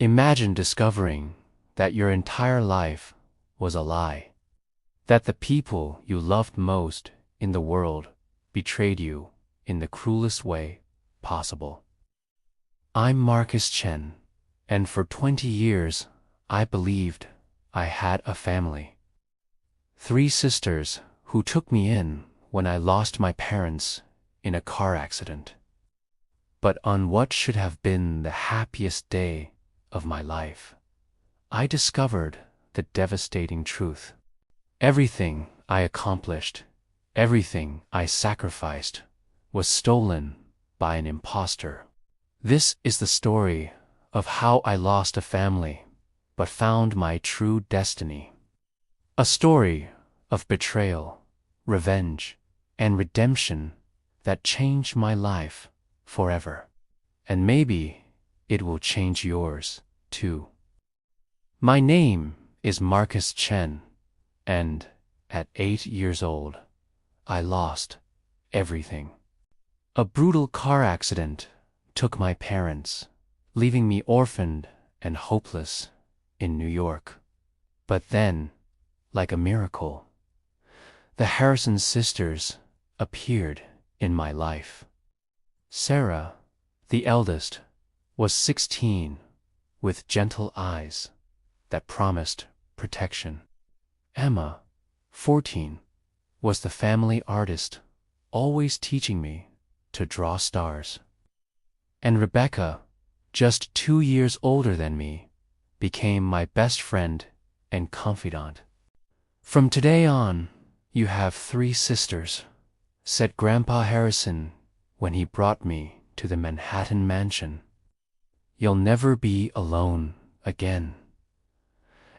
Imagine discovering that your entire life was a lie, that the people you loved most in the world betrayed you in the cruelest way possible. I'm Marcus Chen, and for 20 years I believed I had a family. 3 sisters who took me in when I lost my parents in a car accident. But on what should have been the happiest day of my life, I discovered the devastating truth. Everything I accomplished, everything I sacrificed, was stolen by an imposter. This is the story of how I lost a family, but found my true destiny. A story of betrayal, revenge, and redemption that changed my life forever. And maybe it will change yours, too. My name is Marcus Chen, and at 8 years old, I lost everything. A brutal car accident took my parents, leaving me orphaned and hopeless in New York. But then, like a miracle, the Harrison sisters appeared in my life. Sarah, the eldest, was 16, with gentle eyes that promised protection. Emma, 14, was the family artist, always teaching me to draw stars. And Rebecca, just 2 years older than me, became my best friend and confidant. "From today on, you have 3 sisters," said Grandpa Harrison when he brought me to the Manhattan mansion. "You'll never be alone again."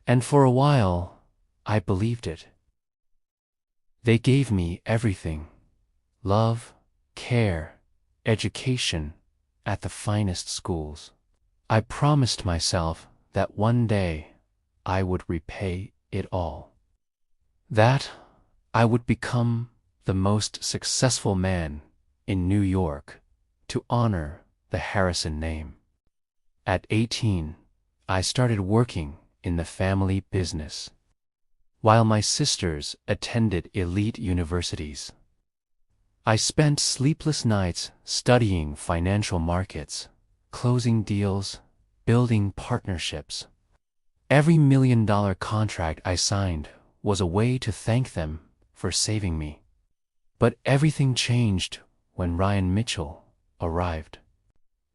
And for a while, I believed it. They gave me everything: love, care, education at the finest schools. I promised myself that one day I would repay it all. That I would become the most successful man in New York to honor the Harrison name. At 18, I started working in the family business, while my sisters attended elite universities. I spent sleepless nights studying financial markets, closing deals, building partnerships. Every $1 million contract I signed was a way to thank them for saving me. But everything changed when Ryan Mitchell arrived.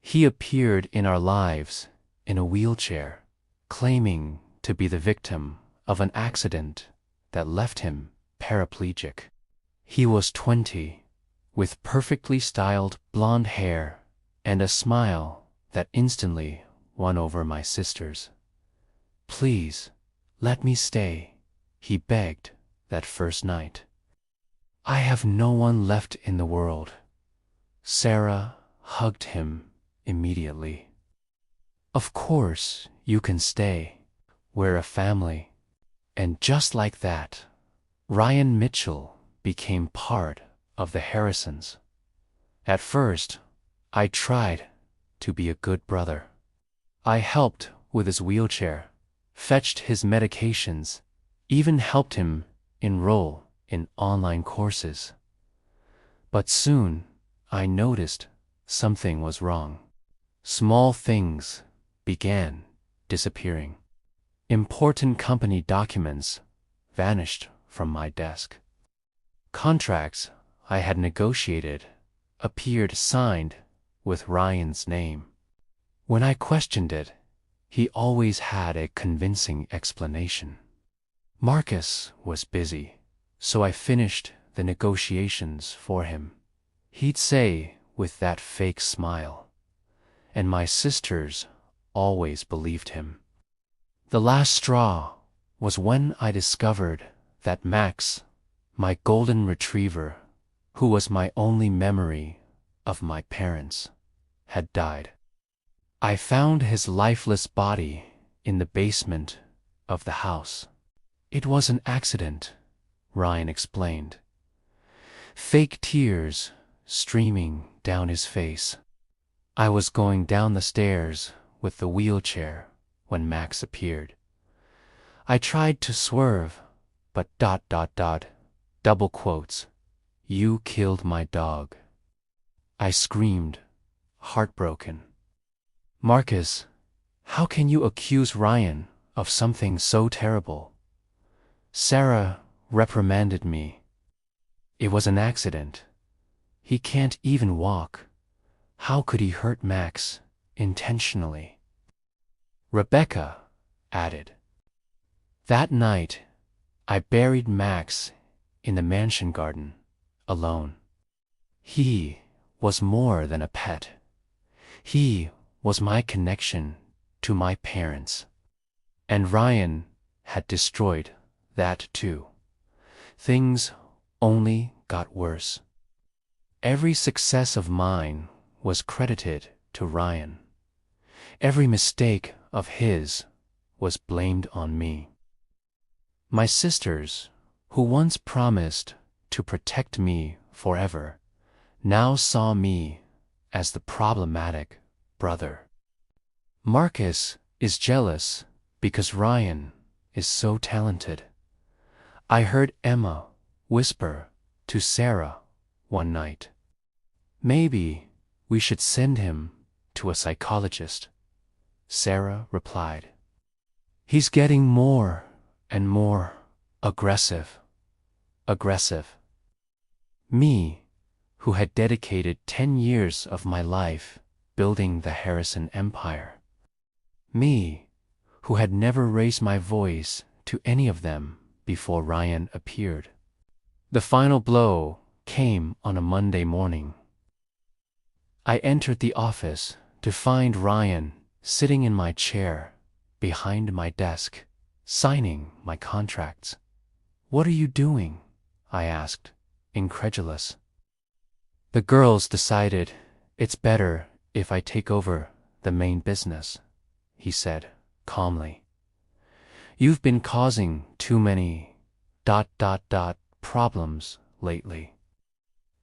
He appeared in our lives in a wheelchair, claiming to be the victim of an accident that left him paraplegic. He was 20, with perfectly styled blonde hair and a smile that instantly won over my sisters. "Please, let me stay," he begged that first night. "I have no one left in the world." Sarah hugged him immediately. "Of course you can stay. We're a family." And just like that, Ryan Mitchell became part of the Harrisons. At first, I tried to be a good brother. I helped with his wheelchair, fetched his medications, even helped him enroll in online courses. But soon, I noticed something was wrong. Small things began disappearing. Important company documents vanished from my desk. Contracts I had negotiated appeared signed with Ryan's name. When I questioned it, he always had a convincing explanation. Marcus was busy, so I finished the negotiations for him, he'd say with that fake smile. And my sisters always believed him. The last straw was when I discovered that Max, my golden retriever, who was my only memory of my parents, had died. I found his lifeless body in the basement of the house. "It was an accident," Ryan explained, fake tears streaming down his face. "I was going down the stairs with the wheelchair when Max appeared. I tried to swerve, but ... double quotes, "You killed my dog." I screamed, heartbroken. "Marcus, how can you accuse Ryan of something so terrible?" Sarah reprimanded me. "It was an accident. He can't even walk. How could he hurt Max intentionally?" Rebecca added, "That night, I buried Max in the mansion garden, alone. He was more than a pet. He was my connection to my parents. And Ryan had destroyed that too. Things only got worse. Every success of mine was credited to Ryan. Every mistake of his was blamed on me. My sisters, who once promised to protect me forever, now saw me as the problematic brother. Marcus is jealous because Ryan is so talented. I heard Emma whisper to Sarah one night, "Maybe we should send him to a psychologist." Sarah replied, "He's getting more and more aggressive." Me, who had dedicated 10 years of my life building the Harrison empire. Me, who had never raised my voice to any of them before Ryan appeared. The final blow came on a Monday morning. I entered the office to find Ryan sitting in my chair behind my desk, signing my contracts. "What are you doing?" I asked, incredulous. "The girls decided it's better if I take over the main business," he said calmly. "You've been causing too many ... problems lately."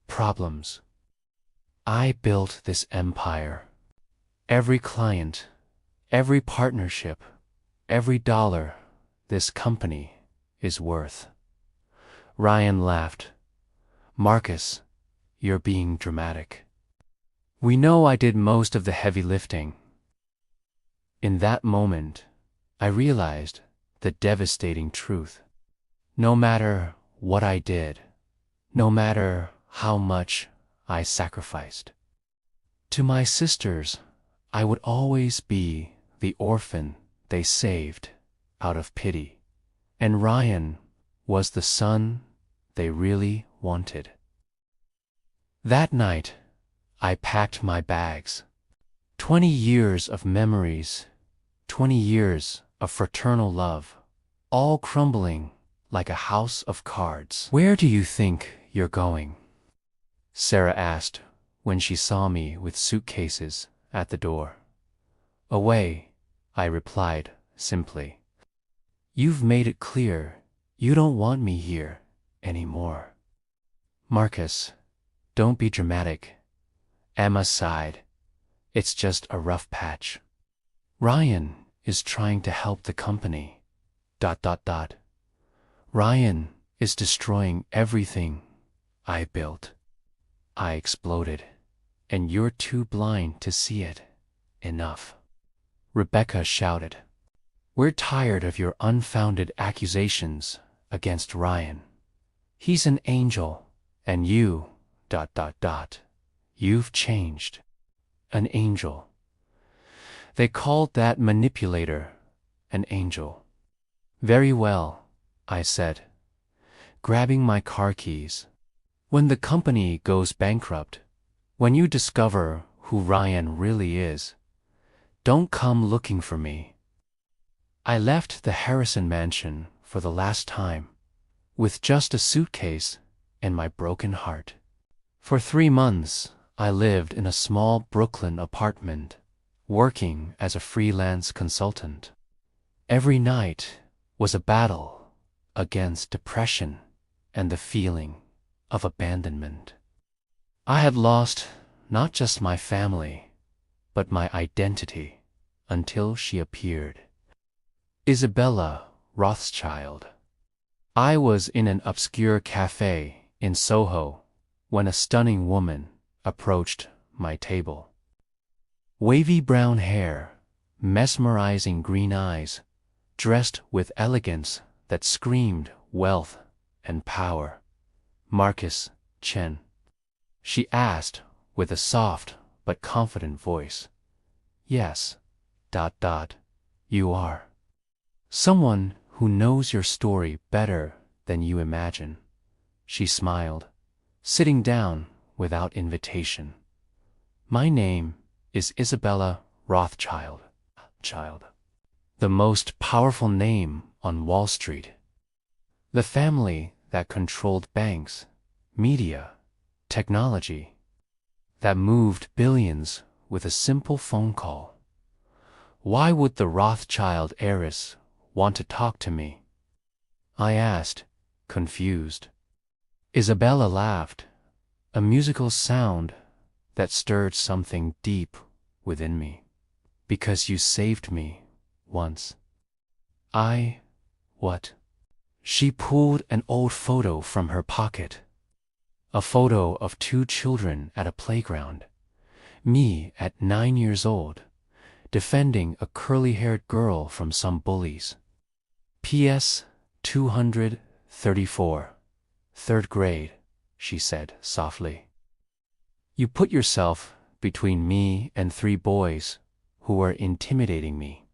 Problems. I built this empire. Every client, every partnership, every dollar this company is worth. Ryan laughed. "Marcus, you're being dramatic. We know I did most of the heavy lifting." In that moment, I realized the devastating truth. No matter what I did, no matter how much I sacrificed, to my sisters, I would always be the orphan they saved out of pity, and Ryan was the son they really wanted. That night, I packed my bags. 20 years of memories, 20 years of fraternal love, all crumbling like a house of cards. "Where do you think you're going?" Sarah asked when she saw me with suitcases at the door. "Away," I replied simply. "You've made it clear you don't want me here anymore." "Marcus, don't be dramatic." Emma sighed. "It's just a rough patch. Ryan is trying to help the company. ... Ryan is destroying everything I built." I exploded. "And you're too blind to see it. Enough." Rebecca shouted, "We're tired of your unfounded accusations against Ryan. He's an angel, and you ... you've changed." An angel. They called that manipulator an angel. "Very well," I said, grabbing my car keys. "When the company goes bankrupt, when you discover who Ryan really is, don't come looking for me." I left the Harrison mansion for the last time, with just a suitcase and my broken heart. For 3 months, I lived in a small Brooklyn apartment, working as a freelance consultant. Every night was a battle against depression and the feeling of abandonment. I had lost not just my family, but my identity until she appeared. Isabella Rothschild. I was in an obscure cafe in Soho when a stunning woman approached my table. Wavy brown hair, mesmerizing green eyes, dressed with elegance that screamed wealth and power. Marcus Chen. She asked with a soft but confident voice. Yes, ... you are. Someone who knows your story better than you imagine. She smiled, sitting down without invitation. My name is Isabella Rothschild. The most powerful name on Wall Street. The family that controlled banks, media, technology, that moved billions with a simple phone call. Why would the Rothschild heiress want to talk to me? I asked, confused. Isabella laughed, a musical sound that stirred something deep within me. Because you saved me once. What? She pulled an old photo from her pocket. A photo of 2 children at a playground. Me at 9 years old, defending a curly-haired girl from some bullies. PS 234. 3rd grade, she said softly. You put yourself between me and 3 boys who were intimidating me.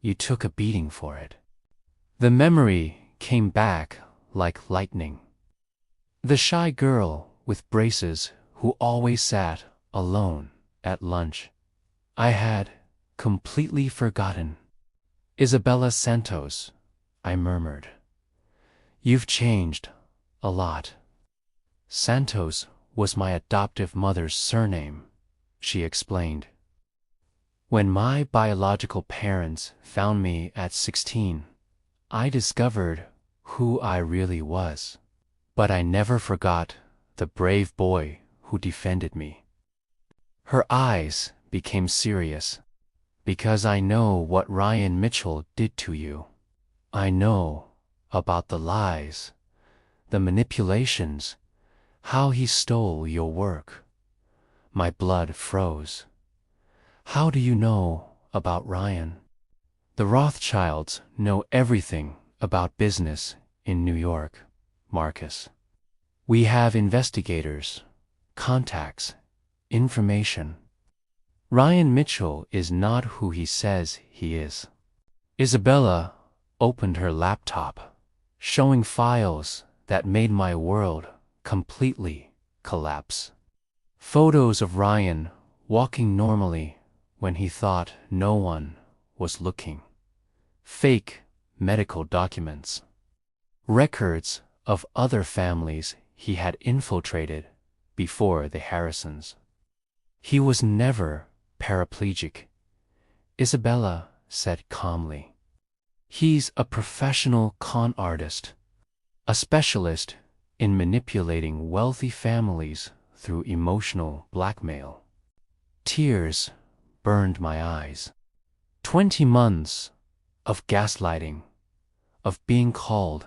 You took a beating for it. The memory came back like lightning. The shy girl with braces who always sat alone at lunch. I had completely forgotten. Isabella Santos, I murmured. You've changed a lot. Santos was my adoptive mother's surname, she explained. When my biological parents found me at 16, I discovered who I really was. But I never forgot the brave boy who defended me. Her eyes became serious. Because I know what Ryan Mitchell did to you. I know about the lies, the manipulations, how he stole your work. My blood froze. How do you know about Ryan? The Rothschilds know everything about business in New York, Marcus. We have investigators, contacts, information. Ryan Mitchell is not who he says he is. Isabella opened her laptop, showing files that made my world completely collapse. Photos of Ryan walking normally when he thought no one was looking. Fake medical documents. Records of other families he had infiltrated before the Harrisons. He was never paraplegic, Isabella said calmly. He's a professional con artist, a specialist in manipulating wealthy families through emotional blackmail. Tears burned my eyes. 20 months of gaslighting, of being called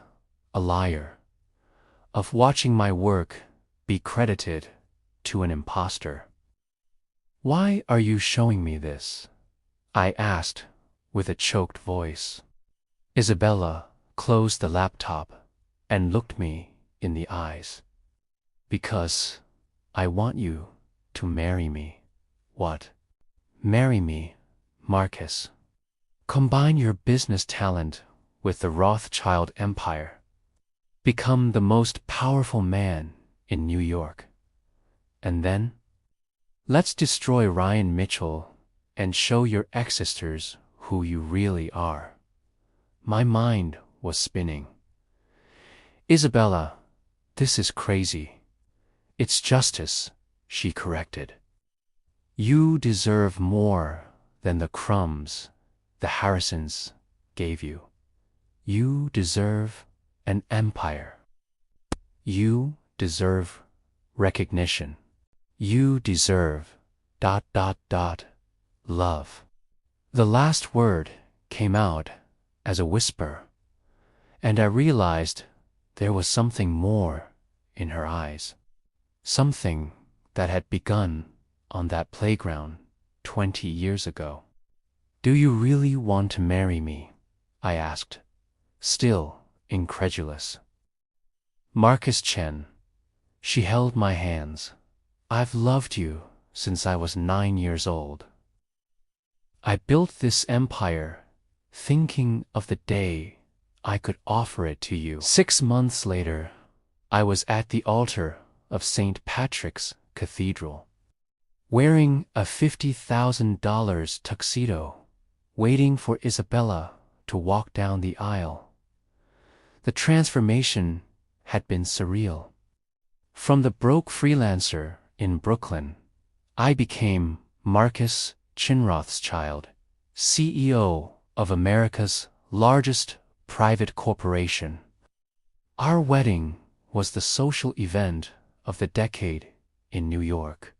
a liar, of watching my work be credited to an imposter. Why are you showing me this? I asked with a choked voice. Isabella closed the laptop and looked me in the eyes. Because I want you to marry me. What? Marry me, Marcus. Combine your business talent with the Rothschild empire. Become the most powerful man in New York. And then? Let's destroy Ryan Mitchell and show your ex-sisters who you really are. My mind was spinning. Isabella, this is crazy. It's justice, she corrected. You deserve more than the crumbs the Harrisons gave you. You deserve an empire. You deserve recognition. You deserve ... love. The last word came out as a whisper, and I realized there was something more in her eyes. Something that had begun on that playground 20 years ago. "Do you really want to marry me?" I asked, still incredulous. "Marcus Chen." She held my hands. "I've loved you since I was 9 years old. I built this empire thinking of the day I could offer it to you." 6 months later, I was at the altar of St. Patrick's Cathedral, wearing a $50,000 tuxedo, waiting for Isabella to walk down the aisle. The transformation had been surreal. From the broke freelancer in Brooklyn, I became Marcus Chinrothschild, CEO of America's largest private corporation. Our wedding was the social event of the decade in New York.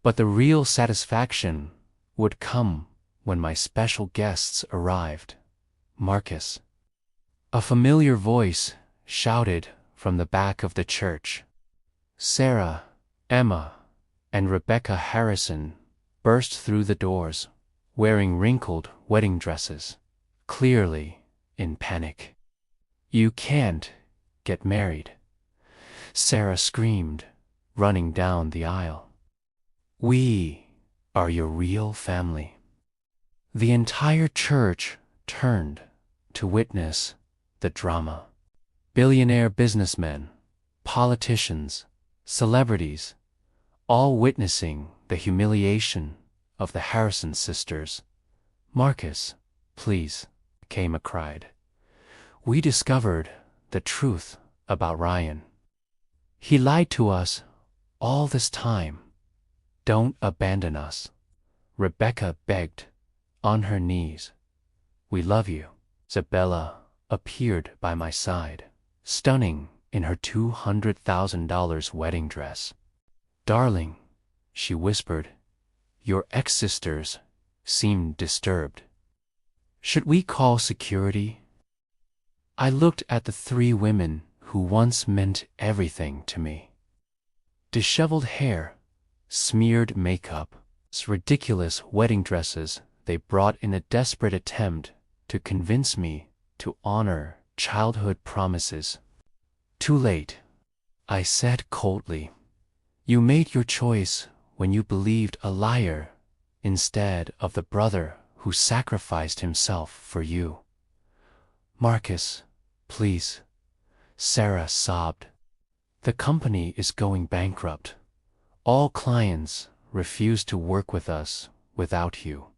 But the real satisfaction would come when my special guests arrived. "Marcus." A familiar voice shouted from the back of the church. Sarah, Emma, and Rebecca Harrison burst through the doors, wearing wrinkled wedding dresses, clearly in panic. "You can't get married," Sarah screamed, running down the aisle. "We are your real family." The entire church turned to witness the drama. Billionaire businessmen, politicians, celebrities, all witnessing the humiliation of the Harrison sisters. "Marcus, please," came a cry. "We discovered the truth about Ryan. He lied to us all this time. Don't abandon us." Rebecca begged, on her knees. "We love you." Isabella appeared by my side, stunning in her $200,000 wedding dress. "Darling," she whispered, "your ex-sisters seem disturbed. Should we call security?" I looked at the 3 women who once meant everything to me. Disheveled hair, smeared makeup, ridiculous wedding dresses they brought in a desperate attempt to convince me to honor childhood promises. "Too late," I said coldly. "You made your choice when you believed a liar instead of the brother who sacrificed himself for you." "Marcus, please," Sarah sobbed. "The company is going bankrupt. All clients refuse to work with us without you.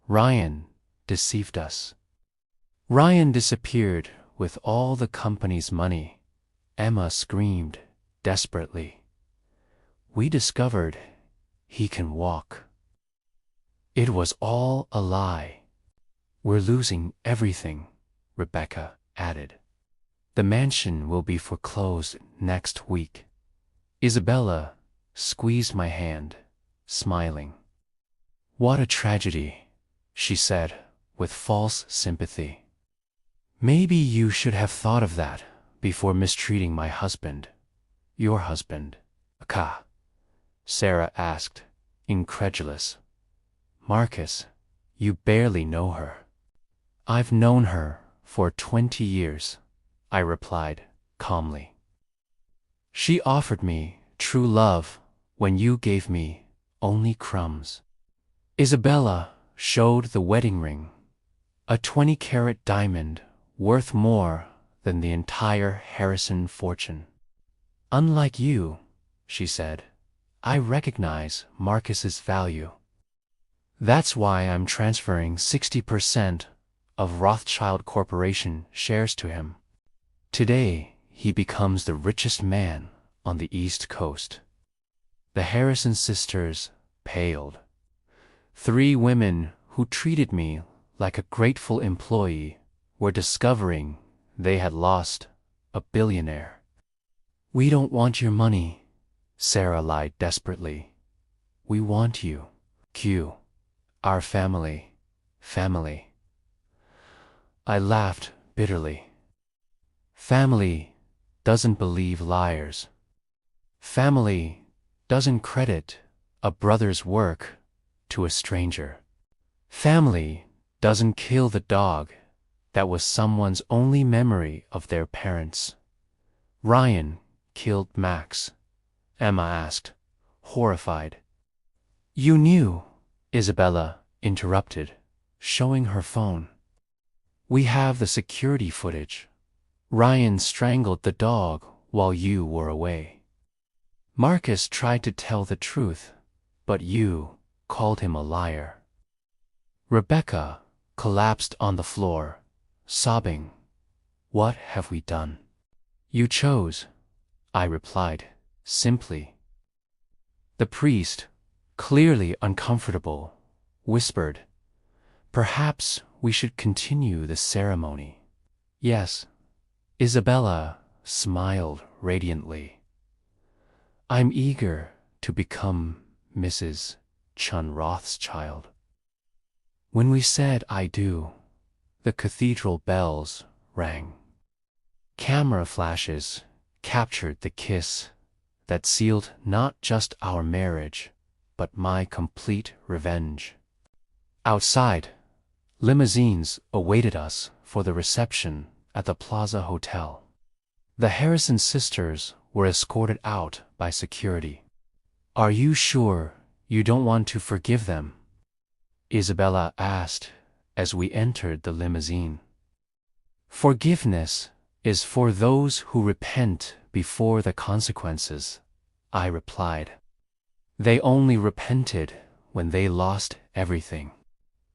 Ryan deceived us." "Ryan disappeared with all the company's money," Emma screamed desperately. "We discovered he can walk." "It was all a lie." "We're losing everything," Rebecca added. "The mansion will be foreclosed next week." Isabella squeezed my hand, smiling. "What a tragedy," she said with false sympathy. "Maybe you should have thought of that before mistreating my husband." "Your husband, Ka?" Sarah asked, incredulous. "Marcus, you barely know her." "I've known her for 20 years, I replied calmly. "She offered me true love when you gave me only crumbs." Isabella showed the wedding ring, a 20-carat diamond worth more than the entire Harrison fortune. "Unlike you," she said, "I recognize Marcus's value. That's why I'm transferring 60% of Rothschild Corporation shares to him. Today, he becomes the richest man on the East Coast." The Harrison sisters paled. 3 women who treated me like a grateful employee were discovering they had lost a billionaire. "We don't want your money," Sarah lied desperately. "We want you. Our family. I laughed bitterly. Family doesn't believe liars. Family doesn't credit a brother's work to a stranger. Family doesn't kill the dog that was someone's only memory of their parents. Ryan killed Max, Emma asked, horrified. You knew, Isabella interrupted, showing her phone. We have the security footage. Ryan strangled the dog while you were away. Marcus tried to tell the truth, but you called him a liar. Rebecca collapsed on the floor, sobbing. What have we done? You chose, I replied, simply. The priest, clearly uncomfortable, whispered, Perhaps we should continue the ceremony. Yes, Isabella smiled radiantly. I'm eager to become Mrs. Chun Rothschild. When we said I do, the cathedral bells rang. Camera flashes captured the kiss that sealed not just our marriage, but my complete revenge. Outside, limousines awaited us for the reception at the Plaza Hotel. The Harrison sisters were escorted out by security. Are you sure you don't want to forgive them? Isabella asked as we entered the limousine. Forgiveness is for those who repent before the consequences, I replied. They only repented when they lost everything.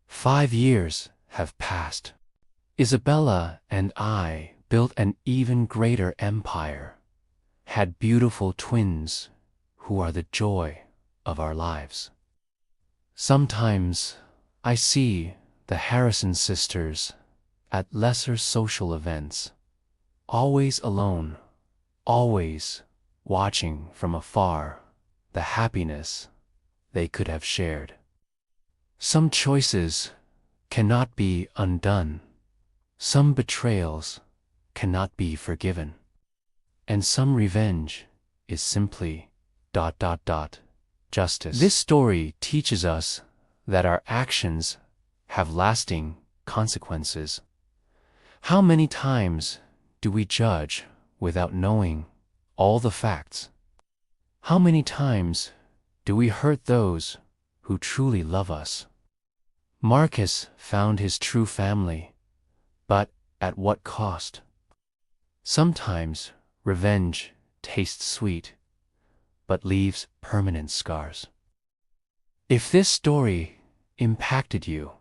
5 years have passed. Isabella and I built an even greater empire, had beautiful twins who are the joy of our lives. Sometimes I see the Harrison sisters at lesser social events, always alone, always watching from afar the happiness they could have shared. Some choices cannot be undone, some betrayals cannot be forgiven, and some revenge is simply ... justice. This story teaches us that our actions have lasting consequences. How many times do we judge without knowing all the facts? How many times do we hurt those who truly love us? Marcus found his true family, but at what cost? Sometimes revenge tastes sweet, but leaves permanent scars. If this story impacted you,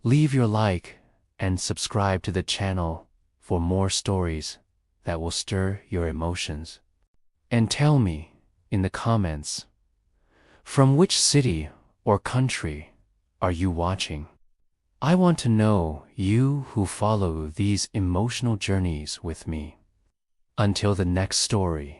leave your like and subscribe to the channel for more stories that will stir your emotions. And tell me in the comments, from which city or country are you watching? I want to know you who follow these emotional journeys with me. Until the next story.